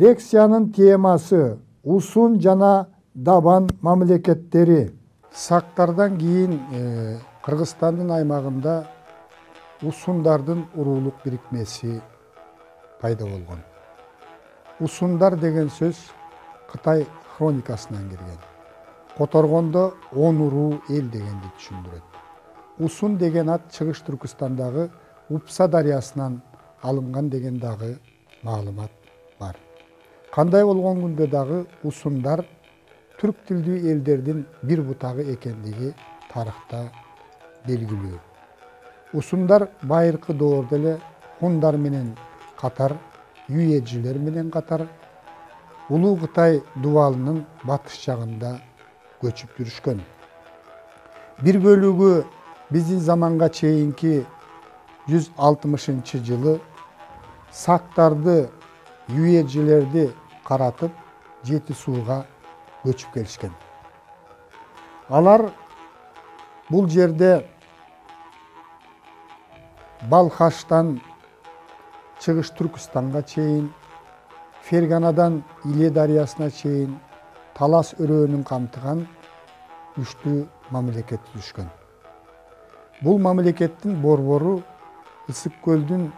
Лекциянын темасы Уsun жана Дабан мамлекеттери. Сактардан кийин Кыргызстандын аймагында Усундардын уруулук бирикмеси пайда болгон. Усундар деген сөз Кытай хроникасынан келген. Которгондо 10 уруу эл дегенди түшүндүрөт. Усун деген ат Чыгыш Түркістандагы Упса дарыясынан алынган деген дагы маалымат бар. Кандай болгон күндө дагы усундар түрк тилдүү элдердин бир бутагы экендиги тарыхта белгилүү. Усундар байыркы доордо эле хундар менен катар, юэжилер менен катар Улуу Кытай дубалынын батыш жагында көчүп жүрүшкөн. Бир бөлүгү биздин заманга чейинки 160-жылы сактарды, юэжилерди каратып Жети сууга көчүп келишкен. Алар бул жерде Балхаштан Чыгыш Түркістанға чейин, Ферганадан Иле дарыясына чейин талас өрөөнүн камтыган үчтүү мамлекет түзүшкөн. Бул мамлекеттин борбору Ысык көлдүн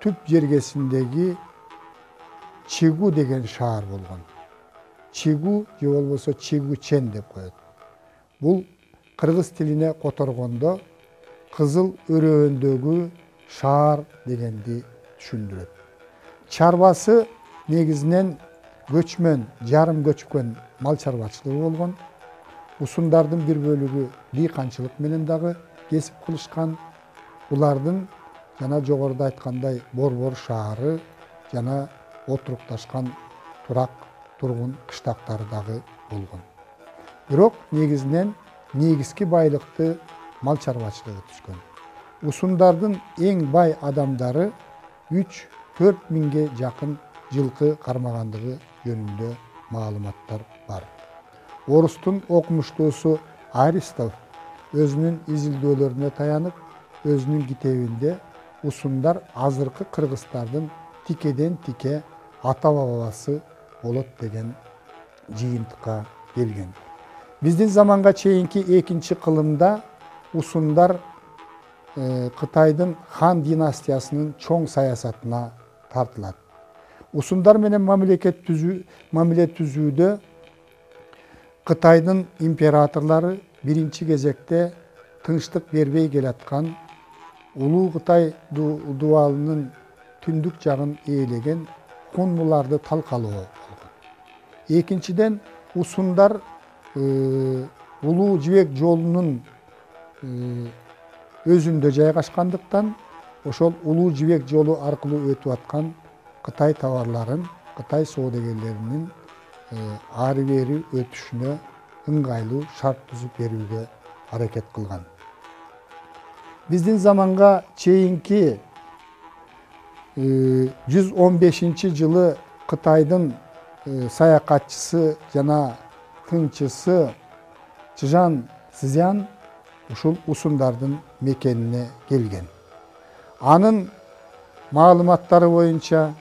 түп жергесиндеги Чигу деген шаар болгон. Чигу же болбосо Чигучен деп коет. Бул кыргыз тилине которгондо кызыл өрөөндөгү шаар дегенди түшүндүрөт. Чарбасы негизинен көчмөн, жарым көчкөн мал чарбачылыгы болгон. Усундардын бир бөлүгү дыйканчылык менен дагы кесип кылышкан. Булардын жана жогоруда айткандай борбор шаары жана отурукташкан турак тургун кыштактары дагы болгон. Бирок негизинен негизги байлыкты мал чарбачылыгы түшкөн. Усундардын эң бай адамдары 3-4 миңге жакын жылкы кармагандыгы жөнүндө маалыматтар бар. Орустун окумуштуусу Аристов өзүнүн изилдөөлөрүнө таянып, өзүнүн китебинде усундар азыркы кыргыздардын тикеден тике ата бабасы болот деген жыйынтыкка келген. Биздин заманга чейинки 2-кылымда усундар Кытайдын хан династиясынын чоң саясатына тартылат. Усундар менен мамиле түзүүдө Кытайдын императорлору биринчи кезекте тынчтык бербей келаткан Улуу Кытай дубалынын түндүк жагын ээлеген хуннуларды талкалоо болгон. Экинчиден усундар Улуу Жибек жолунун өзүндө жайгашкандыктан ошол Улуу Жибек жолу аркылуу өтүп аткан Кытай товарларын Кытай соодагерлеринин ары бери өтүшүнө ыңгайлуу шарт түзүп берүүгө аракет кылган. Биздин заманга чейинки 115-жылы Кытайдын саякатчысы жана тыңчысы Чжан Цзян ушул усундардын мекенине келген. Анын маалыматтары боюнча,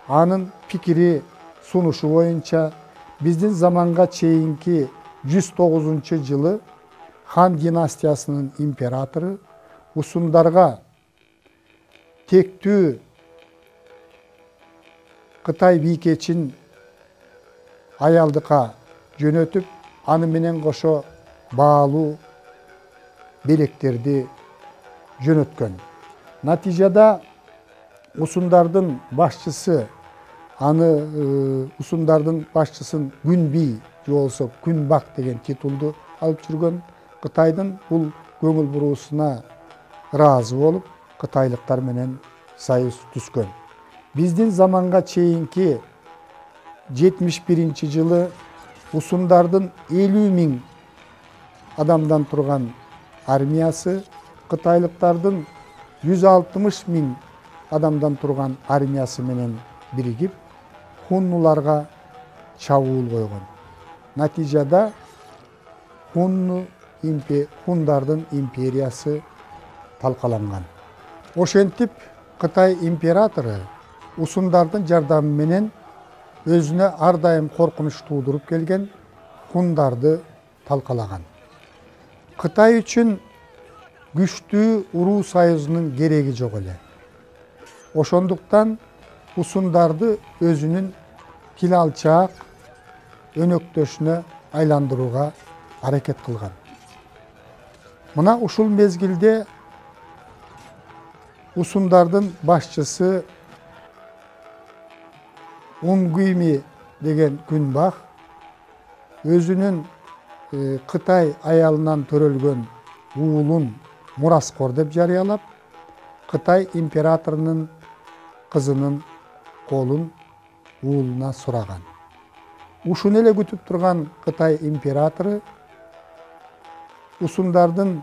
анын пикири сунушу боюнча биздин заманга чейинки 109-жылы хан династиясынын императору усундарга тектүү Кытай бийкечин аялдыкка жөнөтүп, аны менен кошо баалуу белектерди жөнөткөн. Натыйжада усундардын башчысы усундардын башчысын Күнбий же болсо Күнбак деген титулду алып жүргөн. Кытайдын бул көңүл буруусуна ыраазы болуп, кытайлыктар менен союз түзгөн. Биздин заманга чейинки 71-жылы усундардын 50 миң адамдан турган армиясы кытайлыктардын 160 миң адамдан турган армиясы менен биригип хуннуларга чабуул койгон. Натыйжада хундардын империясы талкаланган. Ошентип Кытай императору усундардын жардамы менен өзүнө ар дайым коркунуч туудуруп келген хундарды талкалаган. Кытай үчүн күчтүү уруу союзунун кереги жок эле. Ошондуктан усундарды өзүнүн тил алчаак өнөктөшүнө айландырууга аракет кылган. Мына ушул мезгилде усундардын башчысы Унгуйми деген күнбак өзүнүн Кытай аялынан төрөлгөн уулун мураскор деп жарыялап, Кытай императорунун кызынын колун уулуна сураган. Ушуну эле күтүп турган Кытай императору усундардын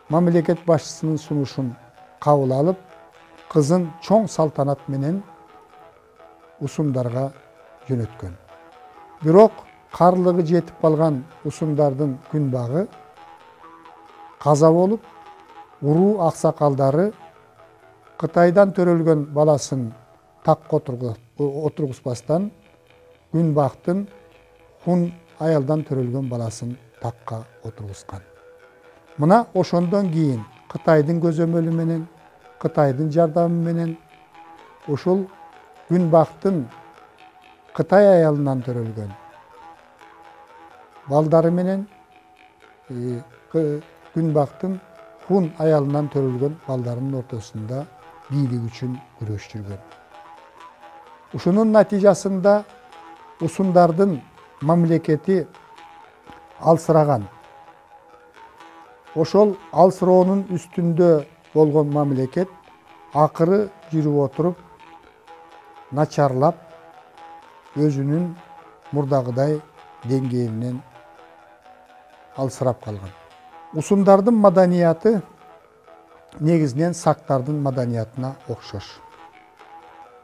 мамлекет башчысынын сунушун кабыл алып, кызын чоң салтанат менен усундарга жөнөткөн. Бирок карлыгы жетип калган усундардын күнбагы каза болуп, уруу аксакалдары Кытайдан төрөлгөн баласын такка отургузбастан күнбактын хун аялдан төрөлгөн баласын такка отургузган. Мына ошондон кийин Кытайдын көзөмөлү менен, Кытайдын жардамы менен ушул күнбактын Кытай аялынан төрөлгөн балдары менен күнбактын хун аялынан төрөлгөн балдарынын ортосунда бийлик үчүн күрөш жүргөн. Ушунун натыйжасында усундардын мамлекети алсыраган. Ошол алсыроонун үстүндө болгон мамлекет акыры жүрүп отуруп начарлап өзүнүн мурдагыдай деңгээлинен алсырап калган. Усундардын маданияты негизинен сактардын маданиятына окшош.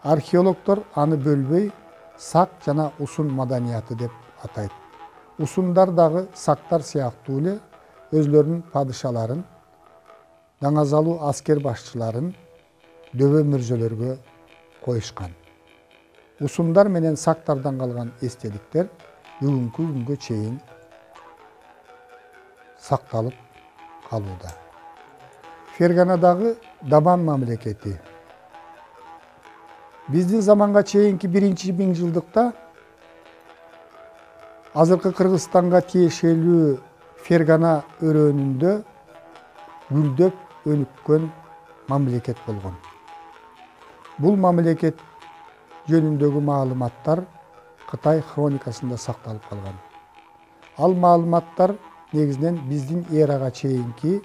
Археологдор аны бөлбөй сак жана усун маданияты деп атайт. Усундар дагы сактар сыяктуу эле өзлөрүнүн падышаларын, даңазалуу аскер башчыларын дөбө мүрзөлөргө коюшкан. Усундар менен сактардан калган эстеликтер бүгүнкү күнгө чейин сакталып калууда. Ферганадагы Дабан мамлекети биздин заманга чейинки 1-миңжылдыкта азыркы Кыргызстанга тиешелүү Фергана өрөөнүндө гүлдөп өнүккөн мамлекет болгон. Бул мамлекет жөнүндөгү маалыматтар Кытай хроникасында сакталып калган. Ал маалыматтар негизинен биздин эрага чейинки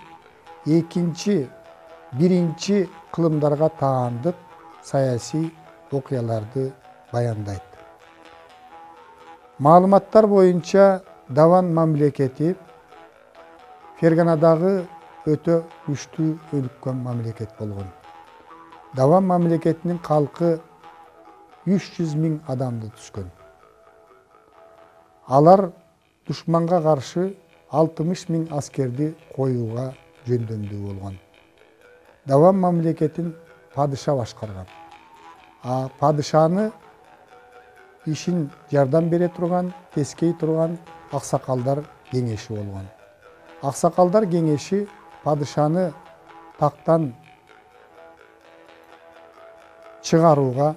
2-1 кылымдарга таандык саясий окуяларды баяндайт. Маалыматтар боюнча Даван мамлекети Ферганадагы өтө күчтүү өнүккөн мамлекет болгон. Даван мамлекетинин калкы 300.000 адамды түшкөн. Алар душманга каршы 60.000 аскерди коюуга жөндөмдүү болгон. Даван мамлекетин падыша башкарган. Падышаны ишин жардам бере турган, тескей турган аксакалдар кеңеши болгон. Аксакалдар кеңеши падышаны тактан чыгарууга,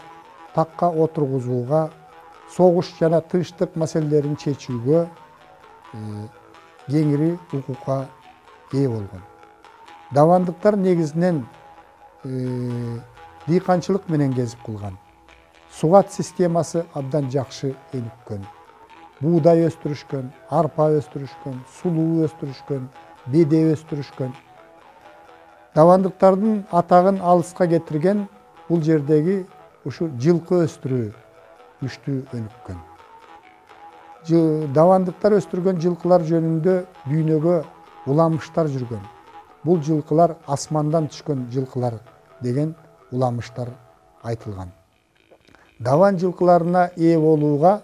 такка отургузууга, согуш жана тынчтык маселелерин чечүүгө кеңири укукка ээ болгон. Давандыктар негизинен дыйканчылык менен кезип кылган. Сугат системасы абдан жакшы өнүккөн. Буудай өстүрүшкөн, арпа өстүрүшкөн, сулуу өстүрүшкөн, беде өстүрүшкөн. Давандыктардын атагын алыска кетирген бул жердеги ушу жылкы өстүрүү күчтүү өнүккөн. Давандыктар өстүргөн жылкылар жөнүндө дүйнөгө уламыштар жүргөн. Бул жылкылар асмандан түшкөн жылкылар деген уламыштар айтылган. Даван жылкыларына ээ болууга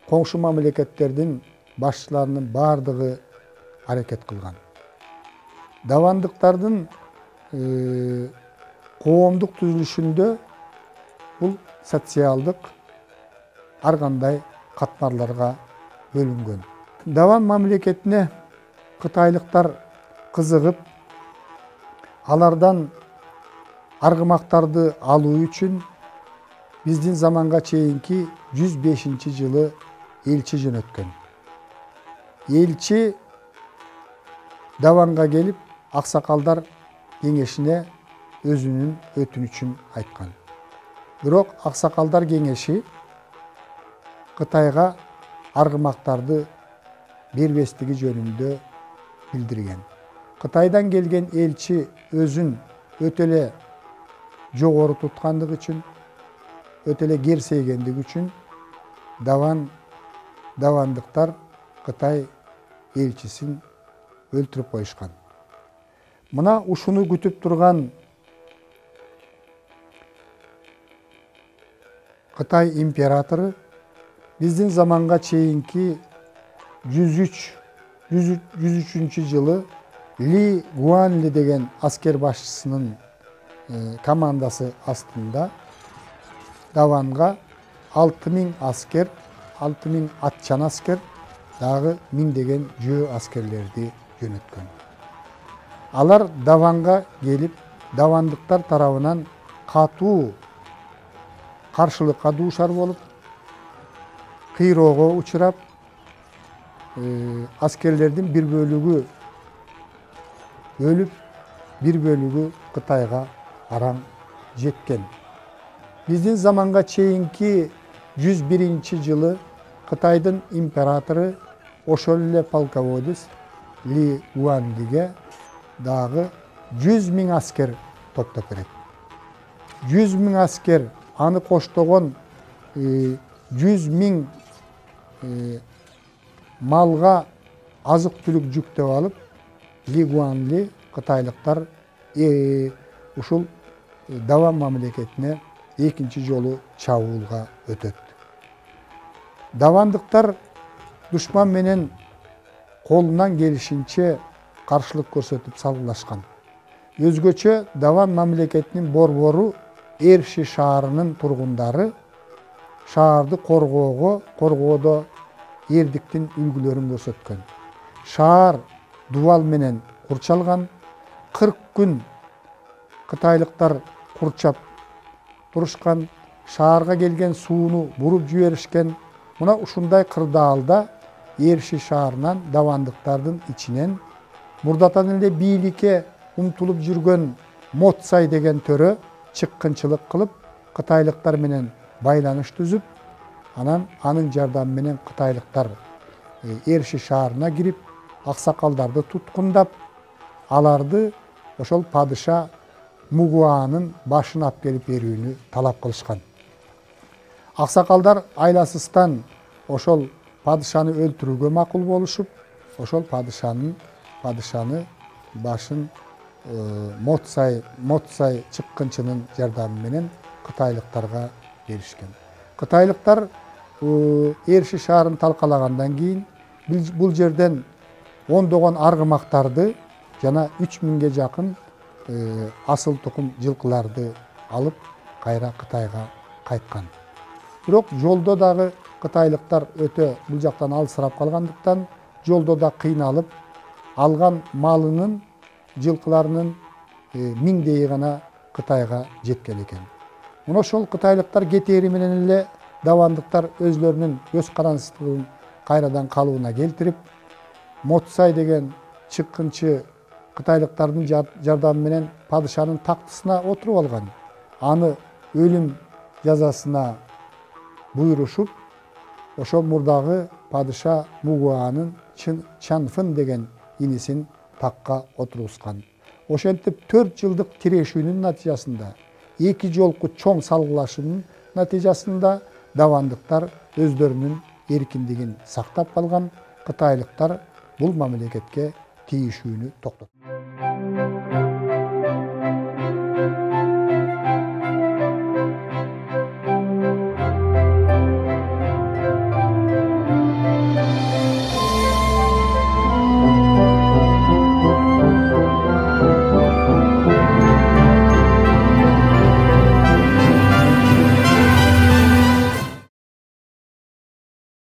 коңшу мамлекеттердин башчыларынын бардыгы аракет кылган. Давандыктардын коомдук түзүлүшүндө бул социалдык ар кандай катмарларга бөлүнгөн. Даван мамлекетине кытайлыктар кызыгып, алардан аргымактарды алуу үчүн биздин заманга чейинки 105-жылы элчи жөнөткөн. Элчи Даванга келип, аксакалдар кеңешине өзүнүн өтүнүчүн айткан. Бирок аксакалдар кеңеши Кытайга аргымактарды бербестиги жөнүндө билдирген. Кытайдан келген элчи өзүн өтө эле жогору туткандыгы үчүн, өтө эле керсейгендиги үчүн давандыктар Кытай элчисин өлтүрүп коюшкан. Мына ушуну күтүп турган Кытай императору биздин заманга чейинки 103-жылы Ли Гуанли деген аскер башчысынын командасы астында Даванга 6000 аскер, 6000 атчан аскер, дагы 1000 деген жөө аскерлерди жөнөткөн. Алар Даванга келип, давандыктар тарабынан катуу каршылыкка дуушар болуп, кыйроого учурап, аскерлердин бир бөлүгү өлүп, бир бөлүгү Кытайга араң жеткен. Биздин заманга чейинки 101-жылы Кытайдын императору ошол эле полководец Ли Гуанлиге дагы 100 000 аскер топтоп берет. 100 000 аскер, аны коштогон 100 000 малга азык-түлүк жүктөп алып, Ли Гуанли кытайлыктар ушул Даван мамлекетине экинчи жолу чабуулга өтөт. Давандыктар душман менен колунан келишинче каршылык көрсөтүп салгылашкан. Өзгөчө Даван мамлекетинин борбору Эрши шаарынын тургундары шаарды коргоодо эрдиктин үлгүлөрүн көрсөткөн. Шаар дубал менен курчалган, 40 күн кытайлыктар курчап турушкан, шаарга келген сууну буруп жиберишкен. Мына ушундай кырдаалда Эрши шаарынан давандыктардын ичинен мурдатан эле бийликке умтулуп жүргөн Мотсай деген төрө чыккынчылык кылып, кытайлыктар менен байланыш түзүп, анын жардамы менен кытайлыктар Эрши шаарына кирип, аксакалдарды туткундап, аларды ошол падыша Мугуанын башын алып келип берүүнү талап кылышкан. Аксакалдар айласыздан ошол падышаны өлтүрүүгө макул болушуп, ошол падышаны башын Мотсай чыккынчынын жардамы менен кытайлыктарга беришкен. Кытайлыктар Эрши шаарын талкалагандан кийин бул жерден ондогон аргымактарды жана 3000ге жакын асыл тукум жылкыларды алып кайра Кытайга кайткан. Бирок жолдо дагы кытайлыктар өтө бул жактан алысырап калгандыктан жолдо да кыйналып, алган малынын, жылкыларынын 1000 гана Кытайга жеткен экен. Мына ошол кытайлыктар кетери менен эле давандыктар өзлөрүнүн көз карансыздыгын кайрадан калыбына келтирип, Мотсай деген чыккынчы кытайлыктардын жардамы менен падышанын тактысына отуруп алган. Аны өлүм жазасына буйрушуп, ошол мурдагы падыша Мугуанын Чанфын деген инисин такка отургузган. Ошентип 4 жылдык тирешүүнүн натыйжасында, 2 жолку чоң салгылашуунун натыйжасында давандыктар өздөрүнүн эркиндигин сактап калган, кытайлыктар бул мамлекетке тийишүүнү токтотtu.